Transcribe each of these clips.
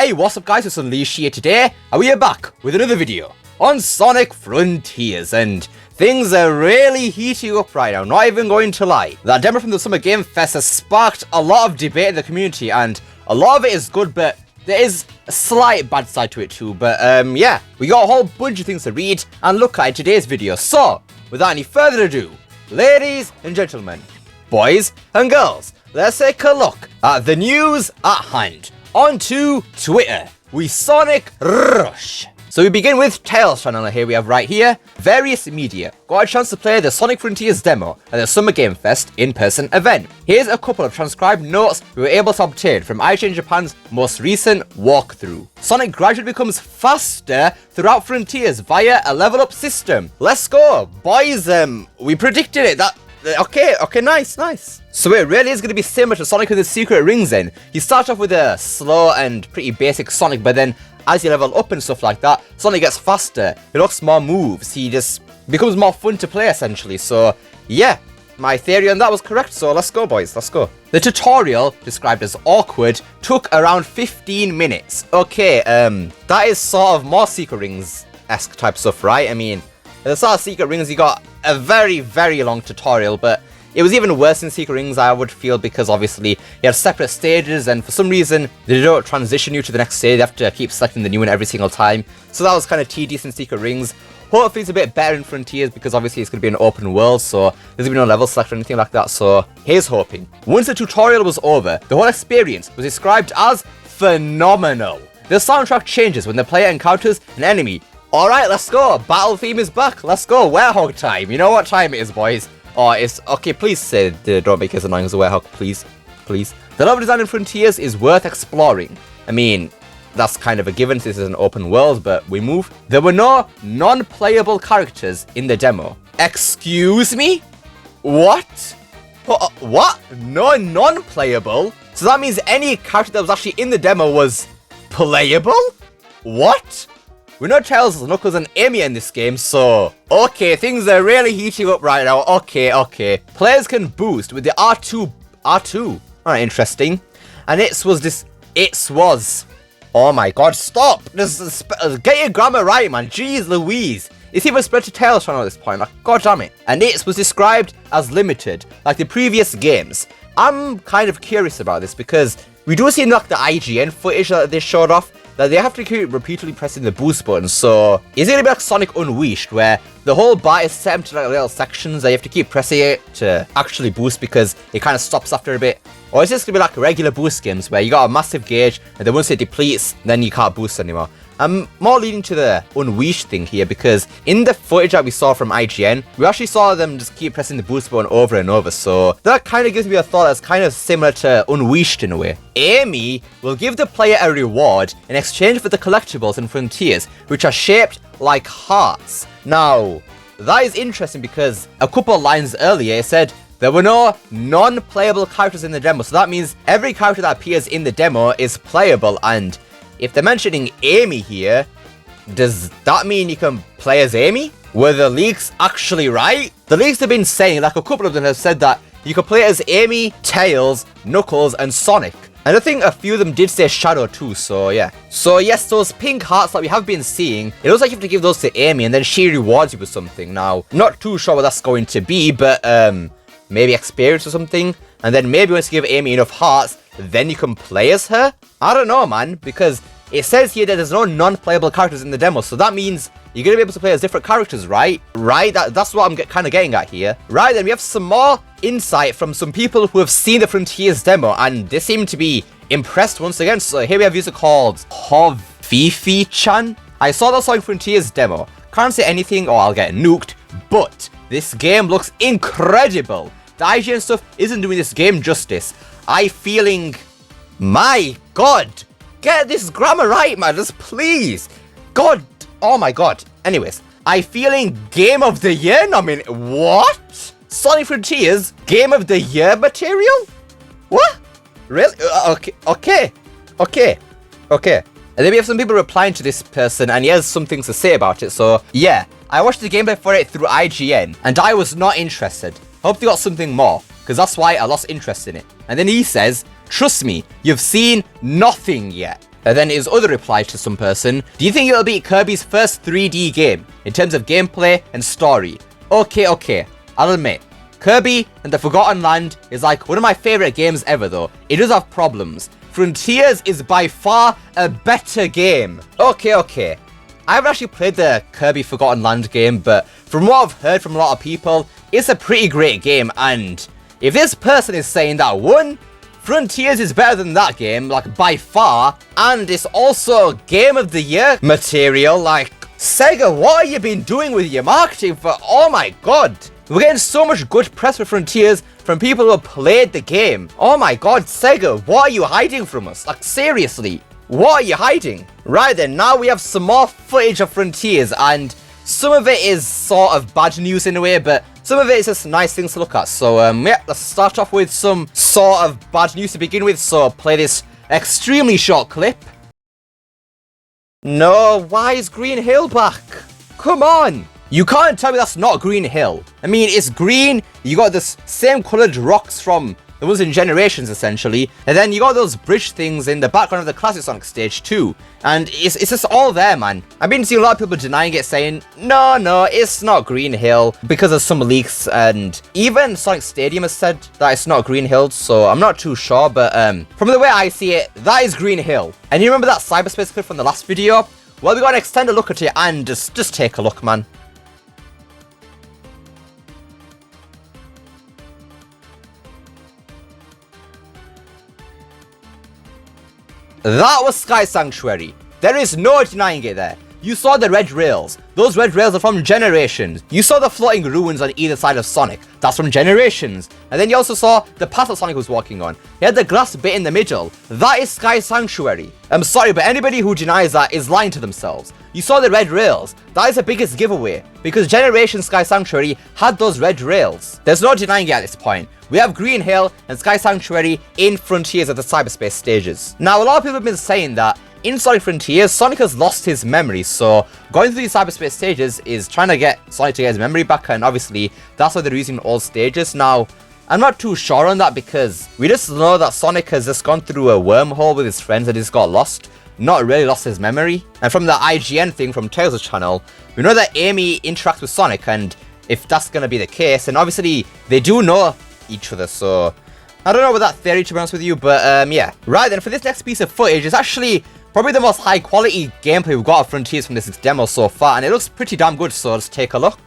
Hey, what's up guys, it's Unleash here today, and we are back with another video on Sonic Frontiers, and things are really heating up right now, not even going to lie. That demo from the Summer Game Fest has sparked a lot of debate in the community, and a lot of it is good, but there is a slight bad side to it too. But yeah, we got a whole bunch of things to read and look at in today's video. So, without any further ado, ladies and gentlemen, boys and girls, let's take a look at the news at hand. On to Twitter, we Sonic Rush. So we begin with Tails channel, and here we have right here, various media got a chance to play the Sonic Frontiers demo at the Summer Game Fest in-person event. Here's a couple of transcribed notes we were able to obtain from IGN Japan's most recent walkthrough. Sonic gradually becomes faster throughout Frontiers via a level up system. Let's go, boys, we predicted it, Okay, nice. So it really is going to be similar to Sonic with his secret rings then. You start off with a slow and pretty basic Sonic, but then as you level up and stuff like that, Sonic gets faster, he looks more moves, he just becomes more fun to play essentially. So yeah, my theory on that was correct, so let's go boys, let's go. The tutorial, described as awkward, took around 15 minutes. Okay, that is sort of more secret rings-esque type stuff, right? I mean, at the start of Secret Rings, you got a very, very long tutorial, but it was even worse in Secret Rings, I would feel, because obviously you have separate stages, and for some reason, they don't transition you to the next stage. You have to keep selecting the new one every single time. So that was kind of tedious in Secret Rings. Hopefully it's a bit better in Frontiers, because obviously it's going to be an open world, so there's going to be no level select or anything like that, so here's hoping. Once the tutorial was over, the whole experience was described as phenomenal. The soundtrack changes when the player encounters an enemy. Alright, let's go. Battle theme is back. Let's go. Hedgehog time. You know what time it is, boys. Oh, it's... Okay, please say don't make it as annoying as a Hedgehog. Please. Please. The level design in Frontiers is worth exploring. I mean, that's kind of a given. This is an open world, but we move. There were no non-playable characters in the demo. Excuse me? What? What? No non-playable? So that means any character that was actually in the demo was playable? What? We know Tails, Knuckles, and Amy in this game, so... Okay, things are really heating up right now. Okay. Players can boost with the R2. Alright, interesting. And it was... Oh my god, stop! Get your grammar right, man. Jeez Louise. It's even spread to Tails channel at this point. Like, god damn it. And it was described as limited, like the previous games. I'm kind of curious about this, because we do see in like the IGN footage that they showed off, that they have to keep repeatedly pressing the boost button. So is it gonna be like Sonic Unleashed, where the whole bar is set into like little sections that you have to keep pressing it to actually boost because it kind of stops after a bit? Or is this gonna be like regular boost games where you got a massive gauge and then once it depletes, then you can't boost anymore? I'm more leaning to the Unleashed thing here, because in the footage that we saw from IGN, we actually saw them just keep pressing the boost button over and over, so that kind of gives me a thought that's kind of similar to Unleashed in a way. Amy will give the player a reward in exchange for the collectibles in Frontiers, which are shaped like hearts. Now, that is interesting because a couple of lines earlier it said there were no non-playable characters in the demo, so that means every character that appears in the demo is playable, and if they're mentioning Amy here, does that mean you can play as Amy? Were the leaks actually right? The leaks have been saying, like a couple of them have said that you can play as Amy, Tails, Knuckles, and Sonic. And I think a few of them did say Shadow too, so yeah. So yes, those pink hearts that we have been seeing, it looks like you have to give those to Amy and then she rewards you with something. Now, not too sure what that's going to be, but maybe experience or something. And then maybe once you give Amy enough hearts, then you can play as her? I don't know, man, because it says here that there's no non-playable characters in the demo, so that means you're going to be able to play as different characters, right? Right? That's what I'm kind of getting at here. Right, then we have some more insight from some people who have seen the Frontiers demo, and they seem to be impressed once again. So here we have a user called Hovifi-chan. I saw the Sonic Frontiers demo. Can't say anything or I'll get nuked, but this game looks incredible. The IGN stuff isn't doing this game justice. My god, get this grammar right, man, just please. God, oh my god. Anyways, I feeling Game of the Year what? Sonic Frontiers Game of the Year material? What? Really? Okay. And then we have some people replying to this person, and he has some things to say about it. So yeah, I watched the gameplay for it through IGN, and I was not interested. Hope they got something more, because that's why I lost interest in it. And then he says, trust me, you've seen nothing yet. And then his other reply to some person, do you think it'll beat Kirby's first 3D game in terms of gameplay and story? Okay, I'll admit, Kirby and the Forgotten Land is like one of my favorite games ever though. It does have problems. Frontiers is by far a better game. Okay. I haven't actually played the Kirby Forgotten Land game, but from what I've heard from a lot of people, it's a pretty great game, and if this person is saying that, one, Frontiers is better than that game, like by far, and it's also Game of the Year material, like, Sega, what have you been doing with your marketing for, oh my god. We're getting so much good press for Frontiers from people who have played the game. Oh my god, Sega, what are you hiding from us? Like, seriously, what are you hiding? Right then, now we have some more footage of Frontiers, and some of it is sort of bad news in a way, but some of it is just nice things to look at. So, yeah, let's start off with some sort of bad news to begin with. So, play this extremely short clip. No, why is Green Hill back? Come on! You can't tell me that's not Green Hill. I mean, it's green, you got this same coloured rocks from the ones in Generations, essentially, and then you got those bridge things in the background of the classic Sonic stage too, and it's just all there, man. I've been seeing a lot of people denying it, saying, no, it's not Green Hill, because of some leaks, and even Sonic Stadium has said that it's not Green Hill, so I'm not too sure, but from the way I see it, that is Green Hill. And you remember that cyberspace clip from the last video? Well, we got to extend a look at it, and just take a look, man. That was Sky Sanctuary. There is no denying it there. You saw the red rails. Those red rails are from Generations. You saw the floating ruins on either side of Sonic. That's from Generations. And then you also saw the path that Sonic was walking on. He had the glass bit in the middle. That is Sky Sanctuary. I'm sorry, but anybody who denies that is lying to themselves. You saw the red rails. That is the biggest giveaway, because Generations Sky Sanctuary had those red rails. There's no denying it at this point. We have Green Hill and Sky Sanctuary in Frontiers of the cyberspace stages. Now, a lot of people have been saying that in Sonic Frontiers, Sonic has lost his memory, so going through these cyberspace stages is trying to get Sonic to get his memory back, and obviously that's why they're using all stages. Now, I'm not too sure on that, because we just know that Sonic has just gone through a wormhole with his friends and he's got lost, not really lost his memory. And from the IGN thing from Tails' channel, we know that Amy interacts with Sonic, and if that's going to be the case, and obviously they do know each other, so I don't know about that theory, to be honest with you, but yeah. Right then, for this next piece of footage, it's actually probably the most high quality gameplay we've got of Frontiers from this demo so far, and it looks pretty damn good, so let's take a look.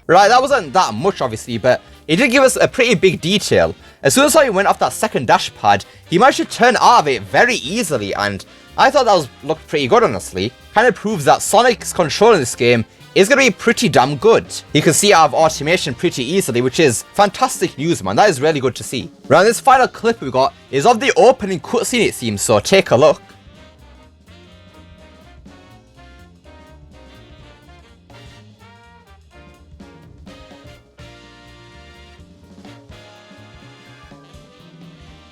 Right, that wasn't that much obviously, but it did give us a pretty big detail. As soon as Sonic went off that second dash pad, he managed to turn out of it very easily, and I thought that looked pretty good, honestly. Kind of proves that Sonic's control in this game is going to be pretty damn good. He can see out of automation pretty easily, which is fantastic news, man. That is really good to see. Right, this final clip we got is of the opening cutscene, it seems, so take a look.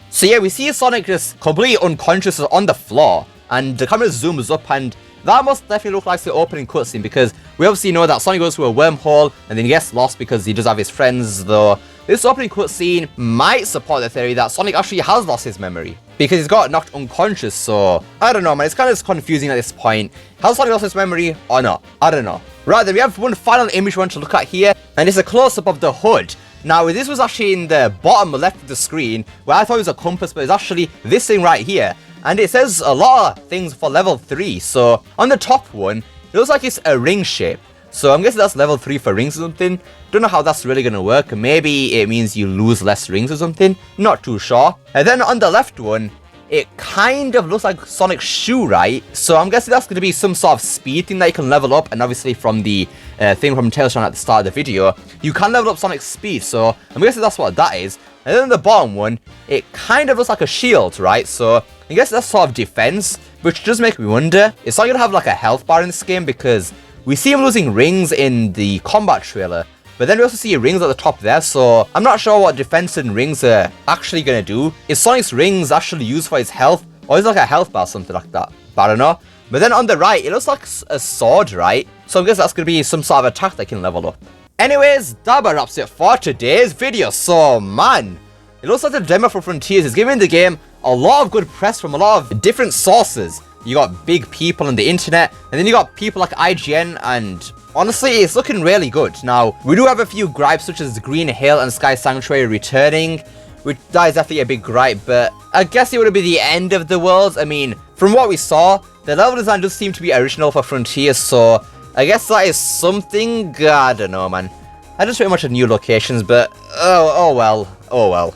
So yeah, we see Sonic just completely unconscious on the floor, and the camera zooms up, and that must definitely look like the opening cutscene, because we obviously know that Sonic goes through a wormhole and then he gets lost because he does have his friends, though this opening cutscene might support the theory that Sonic actually has lost his memory, because he's got knocked unconscious, so I don't know, man, it's kind of confusing at this point. Has Sonic lost his memory or not? I don't know. Right, then we have one final image we want to look at here, and it's a close-up of the hood. Now, this was actually in the bottom left of the screen, where I thought it was a compass, but it's actually this thing right here. And it says a lot of things for level 3, so on the top one, it looks like it's a ring shape. So I'm guessing that's level 3 for rings or something. Don't know how that's really going to work. Maybe it means you lose less rings or something. Not too sure. And then on the left one, it kind of looks like Sonic's shoe, right? So I'm guessing that's going to be some sort of speed thing that you can level up. And obviously from the thing from Tails at the start of the video, you can level up Sonic's speed. So I'm guessing that's what that is. And then the bottom one, it kind of looks like a shield, right? So I guess that's sort of defense, which does make me wonder, is Sonic going to have like a health bar in this game? Because we see him losing rings in the combat trailer, but then we also see rings at the top there, so I'm not sure what defense and rings are actually going to do. Is Sonic's rings actually used for his health, or is it like a health bar or something like that? But I don't know. But then on the right, it looks like a sword, right? So I guess that's going to be some sort of attack that can level up. Anyways, that about wraps it for today's video. So man, it looks like the demo for Frontiers is giving the game a lot of good press from a lot of different sources. You got big people on the internet, and then you got people like IGN, and honestly, it's looking really good. Now, we do have a few gripes such as Green Hill and Sky Sanctuary returning, which that is definitely a big gripe, but I guess it would be the end of the world. I mean, from what we saw, the level design does seem to be original for Frontiers, so I guess that is something. I don't know, man. I just pretty much have new locations, but oh well.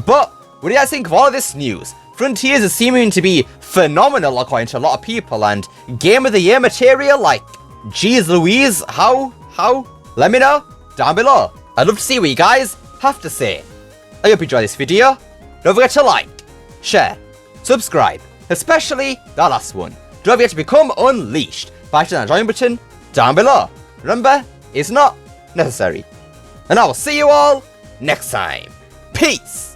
But what do you guys think of all of this news? Frontiers is seeming to be phenomenal according to a lot of people, and Game of the Year material, like, geez Louise, how? Let me know down below. I'd love to see what you guys have to say. I hope you enjoyed this video. Don't forget to like, share, subscribe, especially that last one. Don't forget to become unleashed by hitting that join button down below. Remember, it's not necessary. And I will see you all next time. Peace!